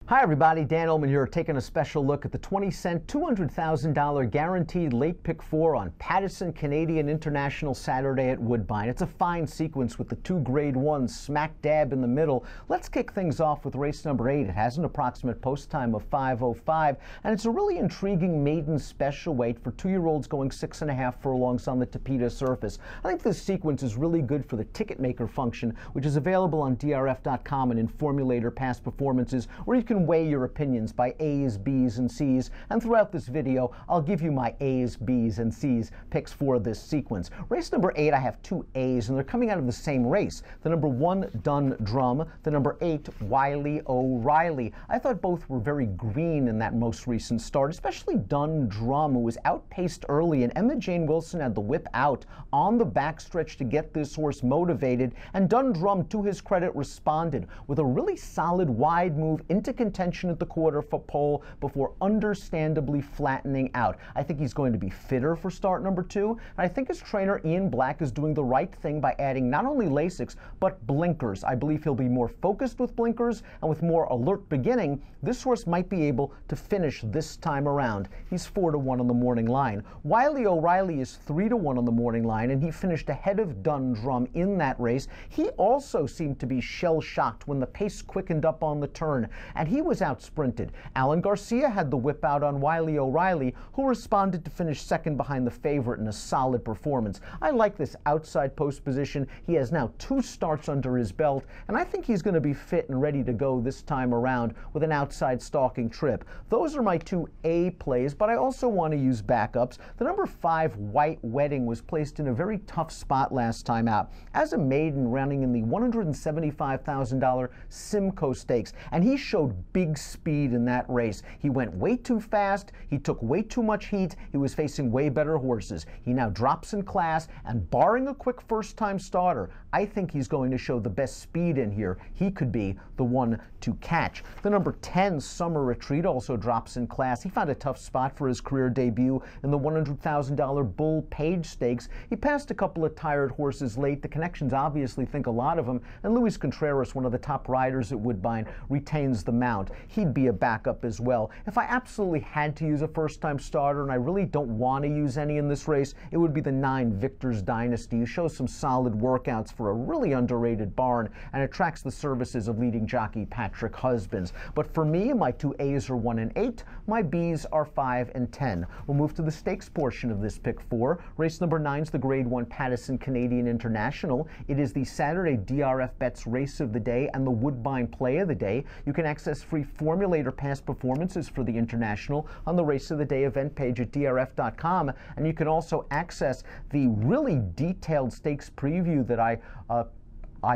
Hi everybody, Dan Illman here, taking a special look at the 20-cent, $200,000 guaranteed late pick 4 on Pattison Canadian International Saturday at Woodbine. It's a fine sequence with the two grade 1s smack dab in the middle. Let's kick things off with race number 8. It has an approximate post time of 5:05, and it's a really intriguing maiden special weight for 2-year-olds going 6.5 furlongs on the Tapeta surface. I think this sequence is really good for the ticket maker function, which is available on DRF.com and in Formulator Past Performances, where you can weigh your opinions by A's, B's, and C's. And throughout this video, I'll give you my A's, B's, and C's picks for this sequence. Race number 8, I have two A's, and they're coming out of the same race. The number 1, Dun Drum. The number 8, Wiley O'Reilly. I thought both were very green in that most recent start, especially Dun Drum, who was outpaced early, and Emma Jane Wilson had the whip out on the backstretch to get this horse motivated, and Dun Drum, to his credit, responded with a really solid wide move into contention at the quarter for pole before understandably flattening out. I think he's going to be fitter for start number 2, and I think his trainer Ian Black is doing the right thing by adding not only Lasix but blinkers. I believe he'll be more focused with blinkers, and with more alert beginning, this horse might be able to finish this time around. He's 4-1 on the morning line. Wiley O'Reilly is 3-1 on the morning line, and he finished ahead of Dun Drum in that race. He also seemed to be shell-shocked when the pace quickened up on the turn, and he was out sprinted. Alan Garcia had the whip out on Wiley O'Reilly, who responded to finish second behind the favorite in a solid performance. I like this outside post position. He has now 2 starts under his belt, and I think he's going to be fit and ready to go this time around with an outside stalking trip. Those are my 2 A plays, but I also want to use backups. The number 5, White Wedding, was placed in a very tough spot last time out as a maiden running in the $175,000 Simcoe Stakes, and he showed big speed in that race. He went way too fast, he took way too much heat, he was facing way better horses. He now drops in class, and barring a quick first-time starter, I think he's going to show the best speed in here. He could be the one to catch. The number 10, Summer Retreat, also drops in class. He found a tough spot for his career debut in the $100,000 Bull Page Stakes. He passed a couple of tired horses late. The connections obviously think a lot of him, and Luis Contreras, one of the top riders at Woodbine, retains the mount. He'd be a backup as well. If I absolutely had to use a first-time starter, and I really don't want to use any in this race, it would be the 9, Victor's Dynasty, who shows some solid workouts for a really underrated barn and attracts the services of leading jockey Patrick Husbands. But for me, my 2 A's are 1 and 8. My B's are 5 and 10. We'll move to the stakes portion of this pick 4. Race number 9 is the grade 1 Pattison Canadian International. It is the Saturday DRF Bets race of the day and the Woodbine play of the day. You can access free Formulator Past Performances for the International on the race of the day event page at DRF.com, and you can also access the really detailed stakes preview that I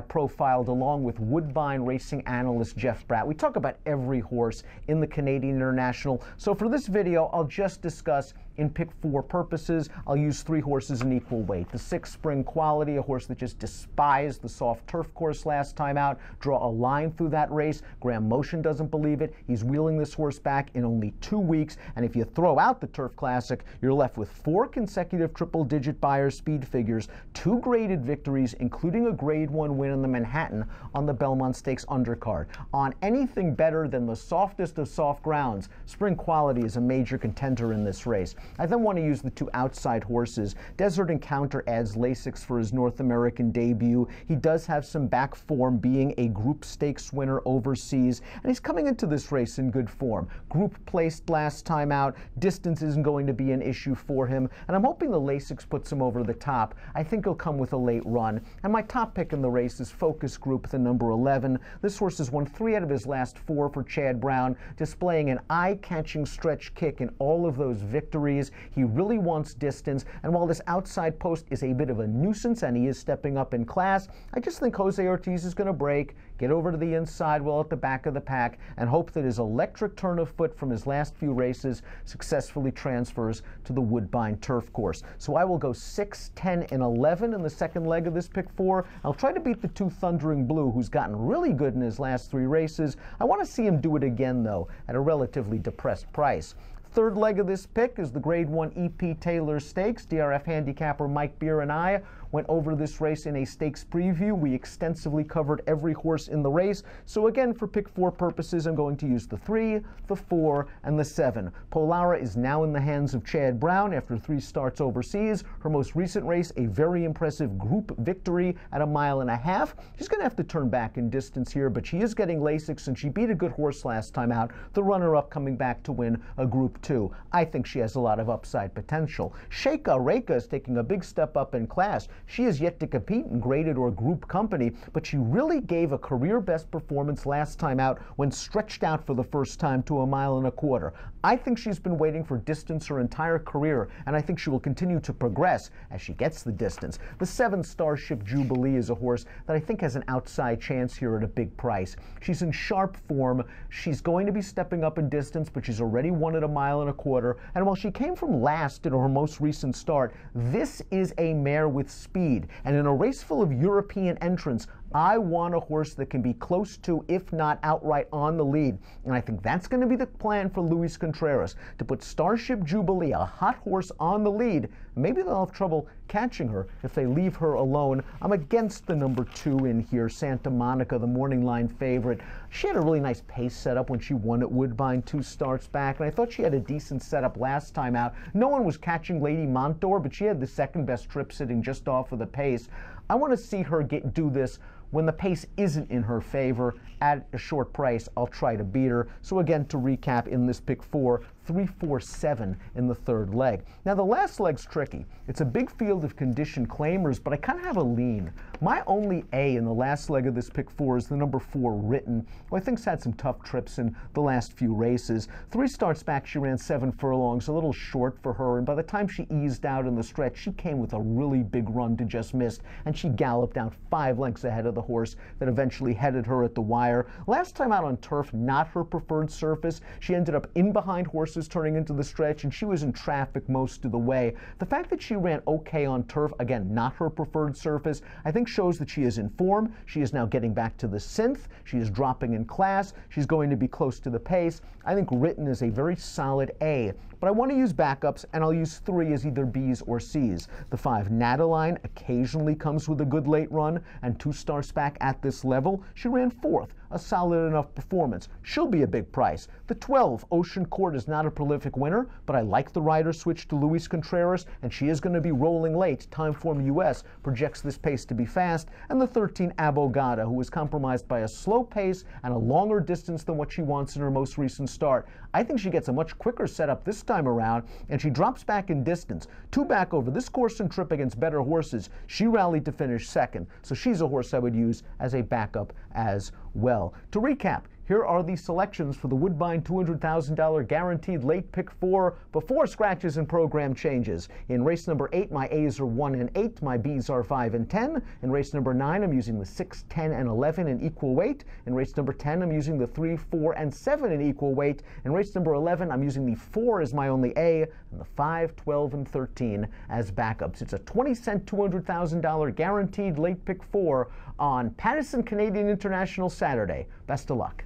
profiled along with Woodbine racing analyst Jeff Bratt. We talk about every horse in the Canadian International. So for this video, I'll just discuss in pick 4 purposes. I'll use 3 horses in equal weight. The 6, Spring Quality, a horse that just despised the soft turf course last time out. Draw a line through that race. Graham Motion doesn't believe it. He's wheeling this horse back in only 2 weeks. And if you throw out the Turf Classic, you're left with 4 consecutive triple-digit Beyer speed figures, 2 graded victories, including a grade 1 win in the Manhattan on the Belmont Stakes undercard. On anything better than the softest of soft grounds, Spring Quality is a major contender in this race. I then want to use the 2 outside horses. Desert Encounter adds Lasix for his North American debut. He does have some back form, being a group stakes winner overseas, and he's coming into this race in good form. Group placed last time out. Distance isn't going to be an issue for him, and I'm hoping the Lasix puts him over the top. I think he'll come with a late run, and my top pick in the race is Focus Group, the number 11. This horse has won 3 out of his last 4 for Chad Brown, displaying an eye-catching stretch kick in all of those victories. He really wants distance, and while this outside post is a bit of a nuisance and he is stepping up in class, I just think Jose Ortiz is going to break, get over to the inside well at the back of the pack, and hope that his electric turn of foot from his last few races successfully transfers to the Woodbine turf course. So I will go 6, 10, and 11 in the second leg of this pick 4. I'll try to beat the 2 Thundering Blue, who's gotten really good in his last 3 races. I want to see him do it again, though, at a relatively depressed price. Third leg of this pick is the grade 1 EP Taylor Stakes. DRF handicapper Mike Beer and I went over this race in a stakes preview. We extensively covered every horse in the race. So again, for pick 4 purposes, I'm going to use the 3, the 4, and the 7. Polara is now in the hands of Chad Brown after 3 starts overseas. Her most recent race, a very impressive group victory at 1.5 miles. She's going to have to turn back in distance here, but she is getting Lasix, and she beat a good horse last time out, the runner-up coming back to win a Group 2. I think she has a lot of upside potential. Sheikha Reka is taking a big step up in class. She is yet to compete in graded or group company, but she really gave a career-best performance last time out when stretched out for the first time to 1.25 miles. I think she's been waiting for distance her entire career, and I think she will continue to progress as she gets the distance. The 7 Starship Jubilee is a horse that I think has an outside chance here at a big price. She's in sharp form. She's going to be stepping up in distance, but she's already won at 1.25 miles. And while she came from last in her most recent start, this is a mare with speed. And in a race full of European entrants, I want a horse that can be close to, if not outright on the lead. And I think that's going to be the plan for Luis Contreras, to put Starship Jubilee, a hot horse, on the lead. Maybe they'll have trouble catching her if they leave her alone. I'm against the number 2 in here, Santa Monica, the morning line favorite. She had a really nice pace setup when she won at Woodbine 2 starts back, and I thought she had a decent setup last time out. No one was catching Lady Montour, but she had the second best trip sitting just off of the pace. I want to see her do this when the pace isn't in her favor. At a short price, I'll try to beat her. So again, to recap, in this pick 4, 3, 4, 7 in the third leg. Now the last leg's tricky. It's a big field of condition claimers, but I kind of have a lean. My only A in the last leg of this pick 4 is the number 4, Written, who I think's had some tough trips in the last few races. 3 starts back, she ran 7 furlongs, a little short for her, and by the time she eased out in the stretch, she came with a really big run to just miss, and she galloped out 5 lengths ahead of the horse that eventually headed her at the wire. Last time out on turf, not her preferred surface. She ended up in behind horses turning into the stretch, and she was in traffic most of the way. The fact that she ran okay on turf, again, not her preferred surface, I think shows that she is in form. She is now getting back to the synth. She is dropping in class. She's going to be close to the pace. I think Written is a very solid A, but I want to use backups, and I'll use 3 as either B's or C's. The 5 Nataline occasionally comes with a good late run, and 2 starts back at this level. She ran 4th, a solid enough performance. She'll be a big price. The 12 Ocean Court is not a prolific winner, but I like the rider switch to Luis Contreras, and she is going to be rolling late. Timeform US projects this pace to be fast. And the 13 Abogada, who was compromised by a slow pace and a longer distance than what she wants in her most recent start. I think she gets a much quicker setup this time around, and she drops back in distance. 2 back over this course and trip against better horses. She rallied to finish 2nd, so she's a horse I would use as a backup as well. To recap, here are the selections for the Woodbine $200,000 guaranteed late pick 4 before scratches and program changes. In race number 8, my A's are 1 and 8, my B's are 5 and 10. In race number 9, I'm using the 6, 10, and 11 in equal weight. In race number 10, I'm using the 3, 4, and 7 in equal weight. In race number 11, I'm using the 4 as my only A, and the 5, 12, and 13 as backups. It's a 20-cent $200,000 guaranteed late pick 4 on Pattison Canadian International Saturday. Best of luck.